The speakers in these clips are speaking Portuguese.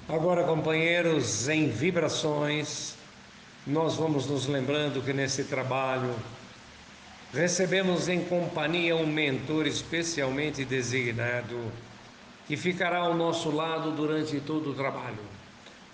Agora, companheiros, em vibrações, nós vamos nos lembrando que nesse trabalho recebemos em companhia um mentor especialmente designado que ficará ao nosso lado durante todo o trabalho,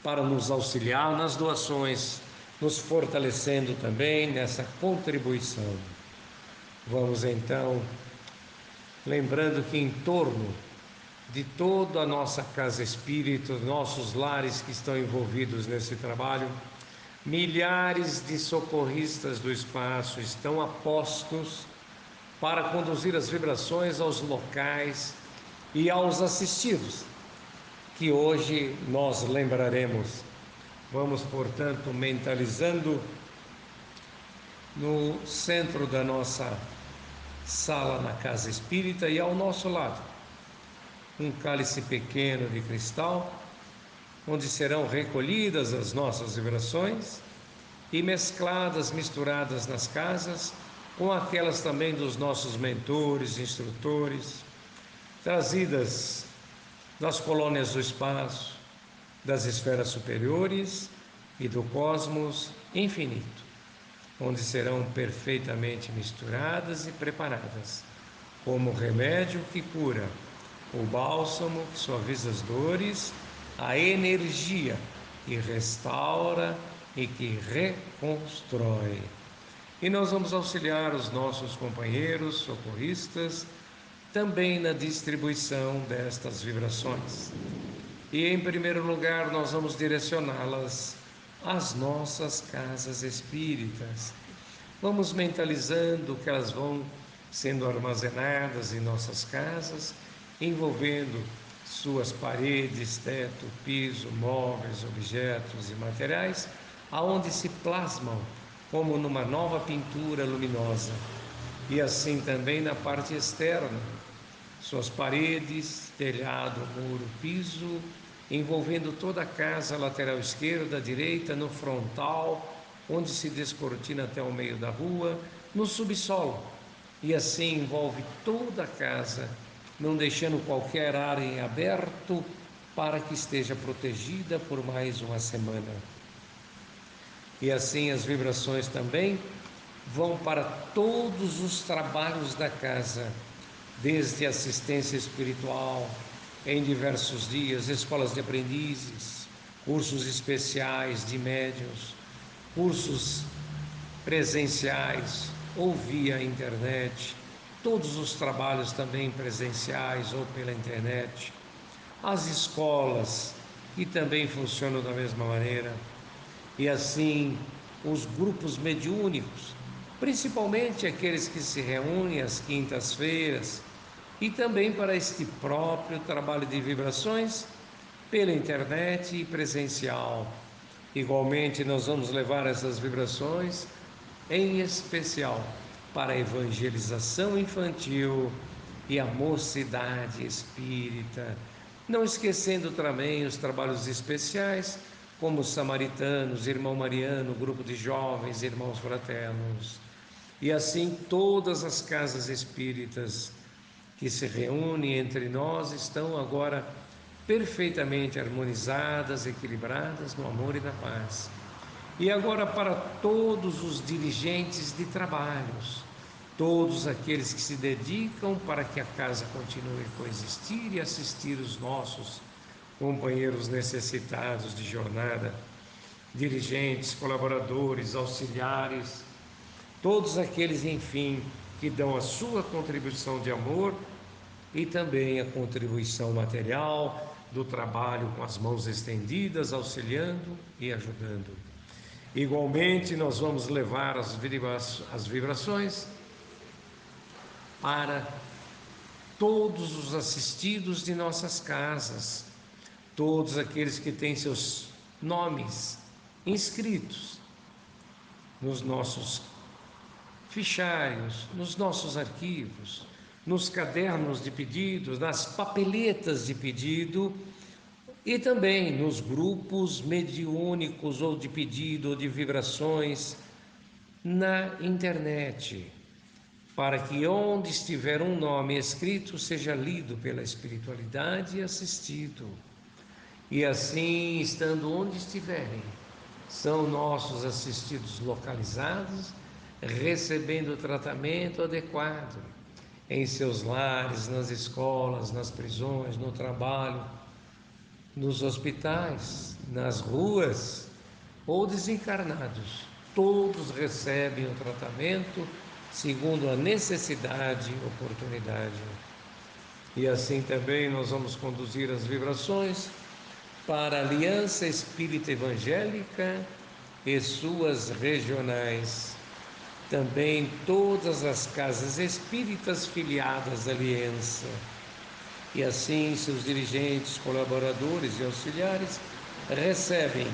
para nos auxiliar nas doações, nos fortalecendo também nessa contribuição. Vamos então, lembrando que em torno de toda a nossa casa espírita, nossos lares que estão envolvidos nesse trabalho, milhares de socorristas do espaço estão a postos para conduzir as vibrações aos locais e aos assistidos, que hoje nós lembraremos. Vamos, portanto, mentalizando no centro da nossa sala na casa espírita e ao nosso lado um cálice pequeno de cristal, onde serão recolhidas as nossas vibrações e mescladas, misturadas nas casas, com aquelas também dos nossos mentores, instrutores, trazidas das colônias do espaço, das esferas superiores e do cosmos infinito, onde serão perfeitamente misturadas e preparadas, como remédio que cura, o bálsamo que suaviza as dores, a energia que restaura e que reconstrói. E nós vamos auxiliar os nossos companheiros socorristas também na distribuição destas vibrações. E em primeiro lugar, nós vamos direcioná-las às nossas casas espíritas. Vamos mentalizando que elas vão sendo armazenadas em nossas casas, envolvendo suas paredes, teto, piso, móveis, objetos e materiais, aonde se plasmam como numa nova pintura luminosa. E assim também na parte externa, suas paredes, telhado, muro, piso, envolvendo toda a casa, lateral esquerda, direita, no frontal, onde se descortina até o meio da rua, no subsolo, e assim envolve toda a casa, não deixando qualquer área em aberto para que esteja protegida por mais uma semana. E assim as vibrações também vão para todos os trabalhos da casa, desde assistência espiritual, em diversos dias, escolas de aprendizes, cursos especiais de médiuns, cursos presenciais ou via internet, todos os trabalhos também presenciais ou pela internet, as escolas que também funcionam da mesma maneira, e assim os grupos mediúnicos, principalmente aqueles que se reúnem às quintas-feiras, e também para este próprio trabalho de vibrações pela internet e presencial. Igualmente, nós vamos levar essas vibrações, em especial, para a evangelização infantil e a mocidade espírita, não esquecendo também os trabalhos especiais, como os samaritanos, irmão Mariano, grupo de jovens, irmãos fraternos, e assim todas as casas espíritas que se reúnem entre nós estão agora perfeitamente harmonizadas, equilibradas no amor e na paz. E agora para todos os dirigentes de trabalhos, todos aqueles que se dedicam para que a casa continue a coexistir e assistir os nossos companheiros necessitados de jornada, dirigentes, colaboradores, auxiliares, todos aqueles, enfim, que dão a sua contribuição de amor e também a contribuição material do trabalho com as mãos estendidas, auxiliando e ajudando. Igualmente, nós vamos levar as vibrações para todos os assistidos de nossas casas, todos aqueles que têm seus nomes inscritos nos nossos fichários, nos nossos arquivos, nos cadernos de pedidos, nas papeletas de pedido e também nos grupos mediúnicos ou de pedido ou de vibrações na internet, para que onde estiver um nome escrito seja lido pela espiritualidade e assistido. E assim, estando onde estiverem, são nossos assistidos localizados, recebendo o tratamento adequado em seus lares, nas escolas, nas prisões, no trabalho, nos hospitais, nas ruas ou desencarnados. Todos recebem o tratamento segundo a necessidade e oportunidade. E assim também nós vamos conduzir as vibrações para a Aliança Espírita Evangélica e suas regionais. Também todas as casas espíritas filiadas à Aliança. E assim seus dirigentes, colaboradores e auxiliares recebem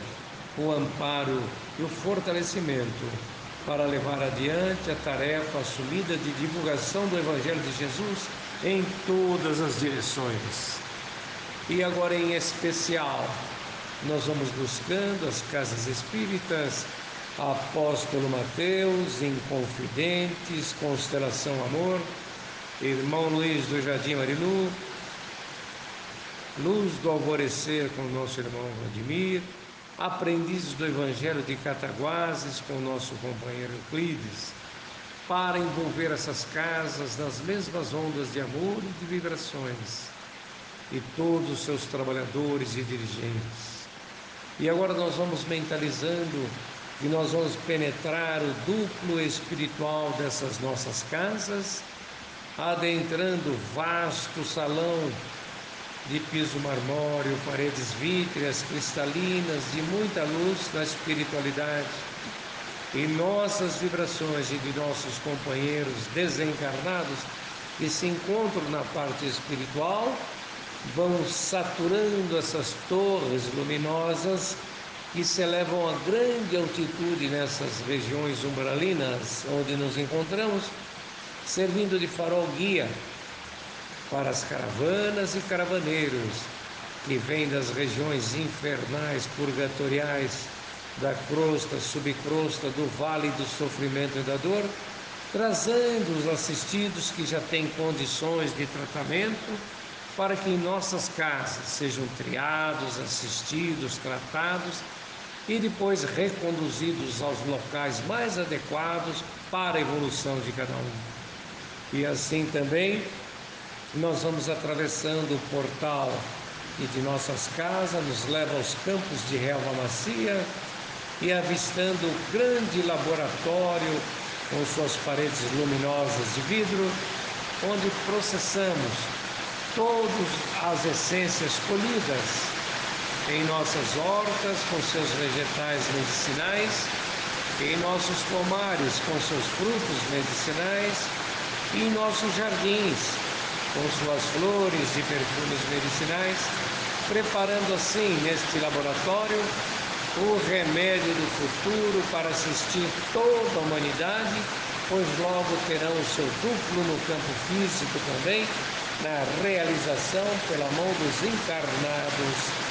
o amparo e o fortalecimento para levar adiante a tarefa assumida de divulgação do Evangelho de Jesus em todas as direções. E agora, em especial, nós vamos buscando as casas espíritas Apóstolo Mateus, Inconfidentes, Constelação Amor, Irmão Luiz do Jardim Marilu, Luz do Alvorecer com o nosso irmão Vladimir, Aprendizes do Evangelho de Cataguases com o nosso companheiro Euclides, para envolver essas casas nas mesmas ondas de amor e de vibrações, e todos os seus trabalhadores e dirigentes. E agora nós vamos mentalizando e nós vamos penetrar o duplo espiritual dessas nossas casas, adentrando o vasto salão de piso marmóreo, paredes vítreas, cristalinas, de muita luz na espiritualidade. E nossas vibrações e de nossos companheiros desencarnados que se encontram na parte espiritual vão saturando essas torres luminosas que se elevam a grande altitude nessas regiões umbralinas onde nos encontramos, servindo de farol guia para as caravanas e caravaneiros que vêm das regiões infernais, purgatoriais, da crosta, subcrosta, do vale do sofrimento e da dor, trazendo os assistidos que já têm condições de tratamento para que em nossas casas sejam triados, assistidos, tratados e depois reconduzidos aos locais mais adequados para a evolução de cada um. E assim também nós vamos atravessando o portal que de nossas casas nos leva aos campos de relva macia e avistando o grande laboratório com suas paredes luminosas de vidro, onde processamos todas as essências colhidas em nossas hortas com seus vegetais medicinais, em nossos pomares com seus frutos medicinais e em nossos jardins com suas flores e perfumes medicinais, preparando assim neste laboratório o remédio do futuro para assistir toda a humanidade, pois logo terão o seu duplo no campo físico também, na realização pela mão dos encarnados.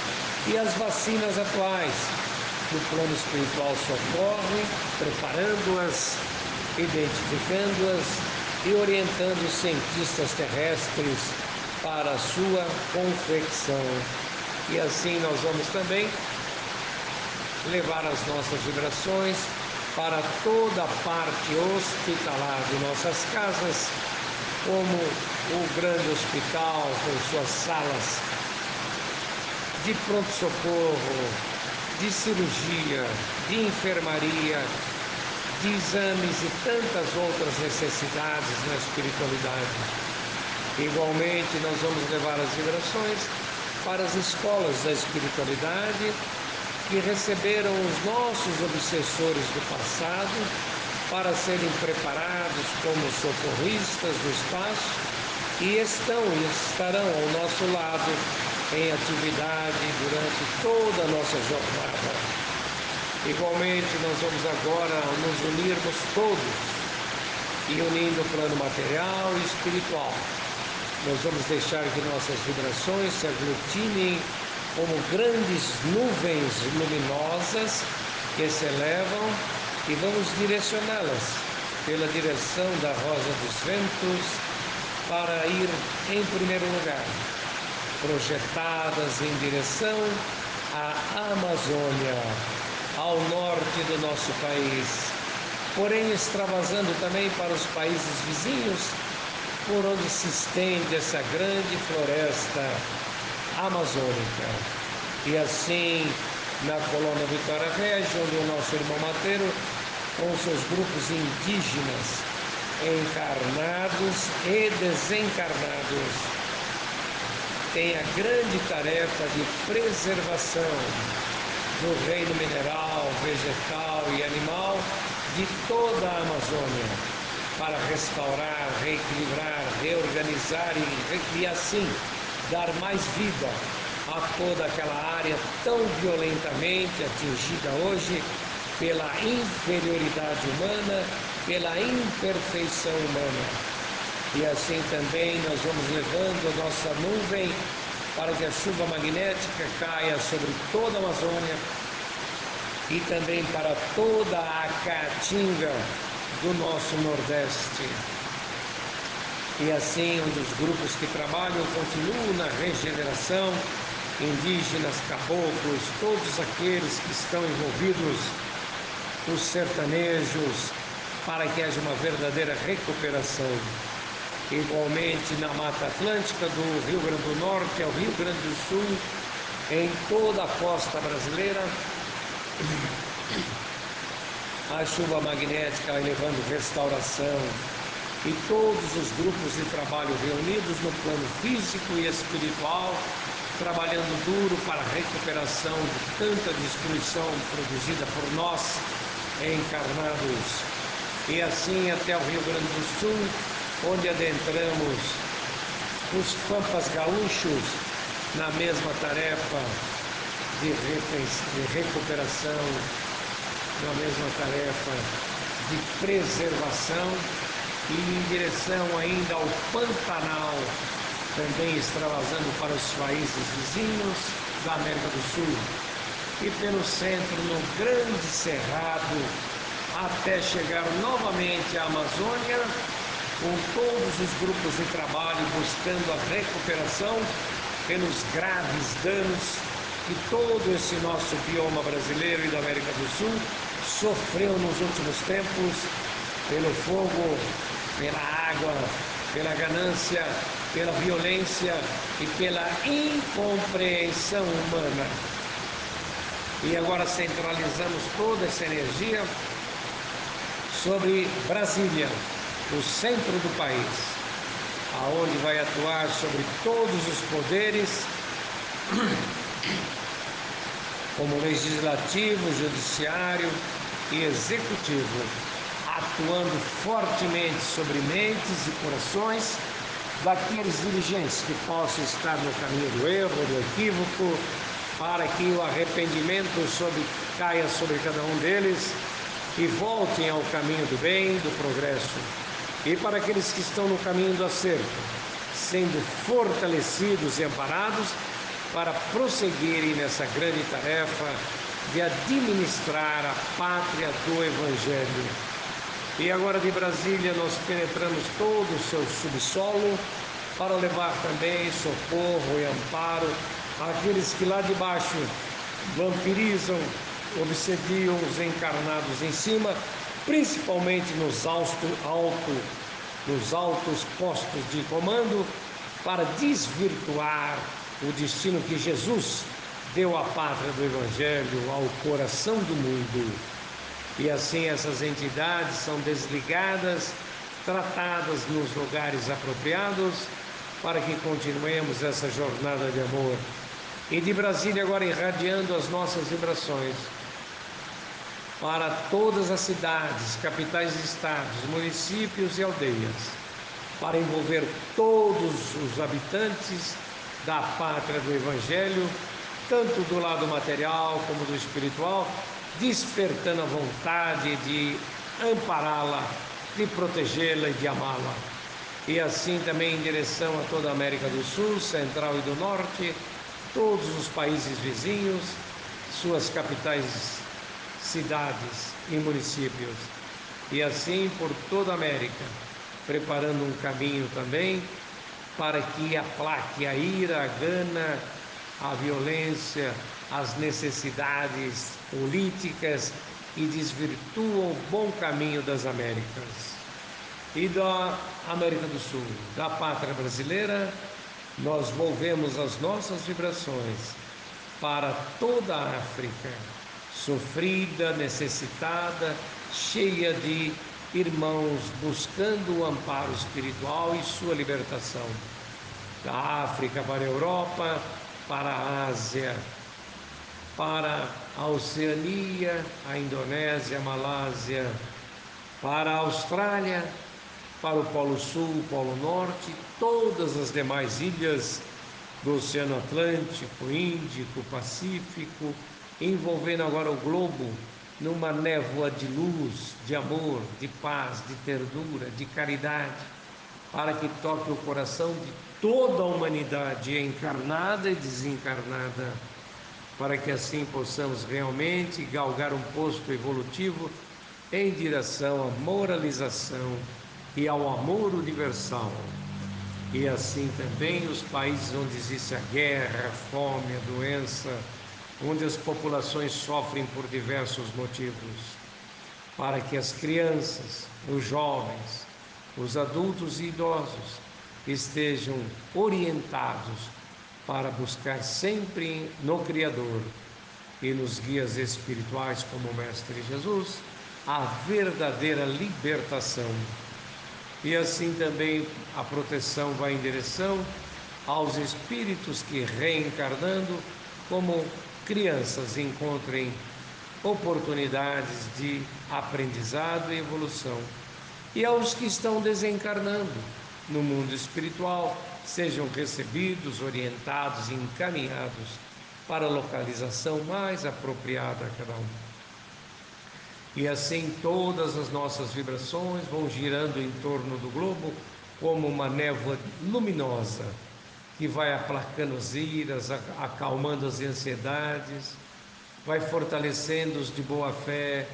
E as vacinas atuais no plano espiritual socorrem, preparando-as, identificando-as e orientando os cientistas terrestres para a sua confecção. E assim nós vamos também levar as nossas vibrações para toda a parte hospitalar de nossas casas, como o grande hospital com suas salas de pronto-socorro, de cirurgia, de enfermaria, de exames e tantas outras necessidades na espiritualidade. Igualmente, nós vamos levar as vibrações para as escolas da espiritualidade que receberam os nossos obsessores do passado para serem preparados como socorristas do espaço e estão e estarão ao nosso lado em atividade durante toda a nossa jornada. Igualmente, nós vamos agora nos unirmos todos e unindo o plano material e espiritual. Nós vamos deixar que nossas vibrações se aglutinem como grandes nuvens luminosas que se elevam e vamos direcioná-las pela direção da rosa dos ventos para ir, em primeiro lugar, projetadas em direção à Amazônia, ao norte do nosso país, porém extravasando também para os países vizinhos, por onde se estende essa grande floresta amazônica. E assim, na colônia Vitória Regia, onde o nosso irmão Mateiro, com seus grupos indígenas, encarnados e desencarnados, tem a grande tarefa de preservação do reino mineral, vegetal e animal de toda a Amazônia, para restaurar, reequilibrar, reorganizar e assim dar mais vida a toda aquela área tão violentamente atingida hoje pela inferioridade humana, pela imperfeição humana. E assim também nós vamos levando a nossa nuvem para que a chuva magnética caia sobre toda a Amazônia e também para toda a caatinga do nosso Nordeste. E assim, onde os grupos que trabalham continuam na regeneração, indígenas, caboclos, todos aqueles que estão envolvidos, os sertanejos, para que haja uma verdadeira recuperação. Igualmente na Mata Atlântica, do Rio Grande do Norte ao Rio Grande do Sul, em toda a costa brasileira, a chuva magnética vai levando restauração e todos os grupos de trabalho reunidos no plano físico e espiritual, trabalhando duro para a recuperação de tanta destruição produzida por nós encarnados. E assim até o Rio Grande do Sul, onde adentramos os pampas gaúchos na mesma tarefa de recuperação, na mesma tarefa de preservação e em direção ainda ao Pantanal, também extravasando para os países vizinhos da América do Sul e pelo centro, no Grande Cerrado, até chegar novamente à Amazônia, com todos os grupos de trabalho buscando a recuperação pelos graves danos que todo esse nosso bioma brasileiro e da América do Sul sofreu nos últimos tempos, pelo fogo, pela água, pela ganância, pela violência e pela incompreensão humana. E agora centralizamos toda essa energia sobre Brasília, o centro do país, aonde vai atuar sobre todos os poderes, como legislativo, judiciário e executivo, atuando fortemente sobre mentes e corações daqueles dirigentes que possam estar no caminho do erro, do equívoco, para que o arrependimento caia sobre cada um deles e voltem ao caminho do bem, do progresso. E para aqueles que estão no caminho do acerto, sendo fortalecidos e amparados para prosseguirem nessa grande tarefa de administrar a pátria do Evangelho. E agora de Brasília nós penetramos todo o seu subsolo para levar também socorro e amparo àqueles que lá de baixo vampirizam, obsediam os encarnados em cima, principalmente nos altos postos de comando, para desvirtuar o destino que Jesus deu à pátria do Evangelho, ao coração do mundo. E assim essas entidades são desligadas, tratadas nos lugares apropriados, para que continuemos essa jornada de amor. E de Brasília agora irradiando as nossas vibrações para todas as cidades, capitais de estados, municípios e aldeias, para envolver todos os habitantes da pátria do Evangelho, tanto do lado material como do espiritual, despertando a vontade de ampará-la, de protegê-la e de amá-la. E assim também em direção a toda a América do Sul, Central e do Norte, todos os países vizinhos, suas capitais, cidades e municípios. E assim por toda a América, preparando um caminho também para que aplaque a ira, a gana, a violência, as necessidades políticas e desvirtua o bom caminho das Américas. E da América do Sul, da pátria brasileira, nós volvemos as nossas vibrações para toda a África, sofrida, necessitada, cheia de irmãos buscando o amparo espiritual e sua libertação. Da África para a Europa, para a Ásia, para a Oceania, a Indonésia, a Malásia, para a Austrália, para o Polo Sul, o Polo Norte, todas as demais ilhas do Oceano Atlântico, Índico, Pacífico, envolvendo agora o globo numa névoa de luz, de amor, de paz, de ternura, de caridade, para que toque o coração de toda a humanidade encarnada e desencarnada, para que assim possamos realmente galgar um posto evolutivo em direção à moralização e ao amor universal. E assim também os países onde existe a guerra, a fome, a doença, onde as populações sofrem por diversos motivos, para que as crianças, os jovens, os adultos e idosos estejam orientados para buscar sempre no Criador e nos guias espirituais como o Mestre Jesus a verdadeira libertação. E assim também a proteção vai em direção aos espíritos que, reencarnando como crianças, encontrem oportunidades de aprendizado e evolução. E aos que estão desencarnando no mundo espiritual, sejam recebidos, orientados e encaminhados para a localização mais apropriada a cada um. E assim todas as nossas vibrações vão girando em torno do globo como uma névoa luminosa que vai aplacando as iras, acalmando as ansiedades, vai fortalecendo os de boa fé,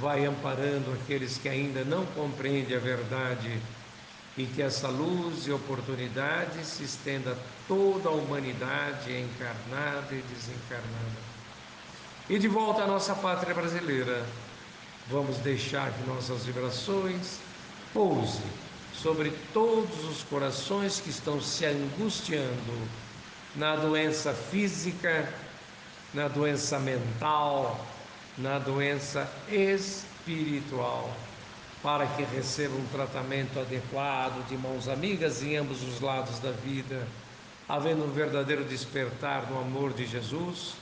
vai amparando aqueles que ainda não compreendem a verdade, e que essa luz e oportunidade se estenda a toda a humanidade encarnada e desencarnada. E de volta à nossa pátria brasileira, vamos deixar que nossas vibrações pousem sobre todos os corações que estão se angustiando na doença física, na doença mental, na doença espiritual, para que recebam um tratamento adequado de mãos amigas em ambos os lados da vida, havendo um verdadeiro despertar no amor de Jesus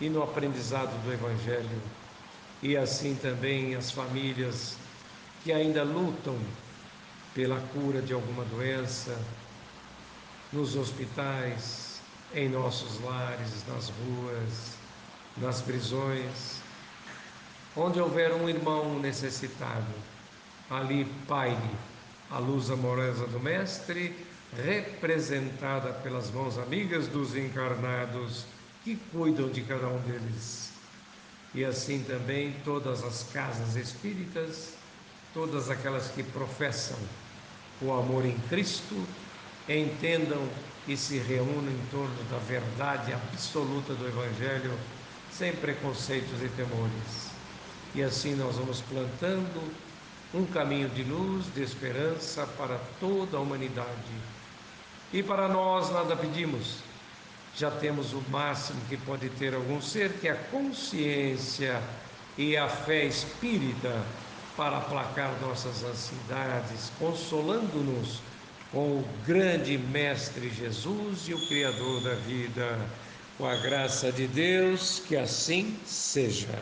e no aprendizado do Evangelho. E assim também as famílias que ainda lutam pela cura de alguma doença, nos hospitais, em nossos lares, nas ruas, nas prisões, onde houver um irmão necessitado, ali paire a luz amorosa do Mestre, representada pelas mãos amigas dos encarnados que cuidam de cada um deles. E assim também todas as casas espíritas, todas aquelas que professam o amor em Cristo, entendam e se reúnam em torno da verdade absoluta do Evangelho, sem preconceitos e temores. E assim nós vamos plantando um caminho de luz, de esperança para toda a humanidade. E para nós nada pedimos, já temos o máximo que pode ter algum ser, que é a consciência e a fé espírita para aplacar nossas ansiedades, consolando-nos com o grande Mestre Jesus e o Criador da vida. Com a graça de Deus, que assim seja.